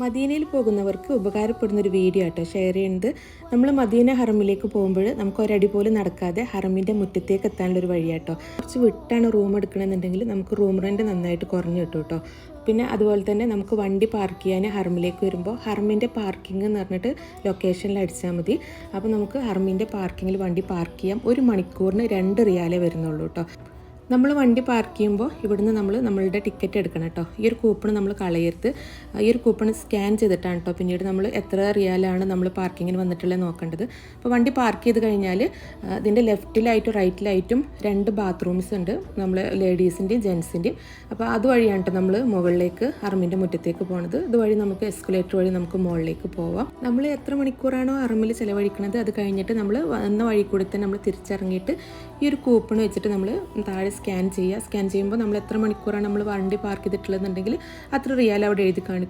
മദീനയിൽ പോകുന്നവർക്ക് ഉപകാരപ്പെടുന്നൊരു വീഡിയോ ആട്ടോ ഷെയർ ചെയ്യുന്നത്. നമ്മൾ മദീന ഹറമിലേക്ക് പോകുമ്പോൾ നമുക്ക് ഒരടി പോലും നടക്കാതെ ഹറമിൻ്റെ മുറ്റത്തേക്ക് എത്താനുള്ളൊരു വഴിയാട്ടോ. കുറച്ച് വിട്ടാണ് റൂം എടുക്കണമെന്നുണ്ടെങ്കിൽ നമുക്ക് റൂം റെൻറ്റ് നന്നായിട്ട് കുറഞ്ഞു കിട്ടും കേട്ടോ. പിന്നെ അതുപോലെ തന്നെ നമുക്ക് വണ്ടി പാർക്ക് ചെയ്യാൻ ഹറമിലേക്ക് വരുമ്പോൾ ഹറമിൻ്റെ പാർക്കിംഗ് എന്ന് പറഞ്ഞിട്ട് ലൊക്കേഷനിൽ അടിച്ചാൽ മതി. അപ്പോൾ നമുക്ക് ഹറമിൻ്റെ പാർക്കിങ്ങിൽ വണ്ടി പാർക്ക് ചെയ്യാം. 1 മണിക്കൂറിന് 2 റിയാലേ വരുന്നുള്ളൂ കേട്ടോ. നമ്മൾ വണ്ടി പാർക്ക് ചെയ്യുമ്പോൾ ഇവിടുന്ന് നമ്മളുടെ ടിക്കറ്റ് എടുക്കണം കേട്ടോ. ഈ ഒരു കൂപ്പൺ നമ്മൾ കളയരുത്. ഈ ഒരു കൂപ്പൺ സ്കാൻ ചെയ്തിട്ടാണ് കേട്ടോ പിന്നീട് നമ്മൾ എത്ര റിയാലാണ് നമ്മൾ പാർക്കിങ്ങിന് വന്നിട്ടുള്ളത് നോക്കേണ്ടത്. അപ്പോൾ വണ്ടി പാർക്ക് ചെയ്ത് കഴിഞ്ഞാൽ ഇതിൻ്റെ ലെഫ്റ്റിലായിട്ടും റൈറ്റിലായിട്ടും 2 ബാത്റൂംസ് ഉണ്ട്, നമ്മൾ ലേഡീസിൻ്റെയും ജെൻസിൻ്റെയും. അപ്പോൾ അതുവഴിയാണ് കേട്ടോ നമ്മൾ മുകളിലേക്ക് ഹറമിൻ്റെ മുറ്റത്തേക്ക് പോകുന്നത്. ഇതുവഴി നമുക്ക് എസ്കലേറ്റർ വഴി നമുക്ക് മുകളിലേക്ക് പോവാം. നമ്മൾ എത്ര മണിക്കൂറാണോ ഹറമിൽ ചിലവഴിക്കുന്നത് അത് കഴിഞ്ഞിട്ട് നമ്മൾ വന്ന വഴി കൂടി തന്നെ നമ്മൾ തിരിച്ചിറങ്ങിയിട്ട് ഈ ഒരു കൂപ്പൺ വെച്ചിട്ട് നമ്മൾ താഴെ സ്കാൻ ചെയ്യുക. സ്കാൻ ചെയ്യുമ്പോൾ നമ്മൾ എത്ര മണിക്കൂറാണ് നമ്മൾ വണ്ടി പാർക്ക് ചെയ്തിട്ടുള്ളതെന്നുണ്ടെങ്കിൽ അത്ര റിയാൽ അവിടെ എഴുതി കാണിക്കും.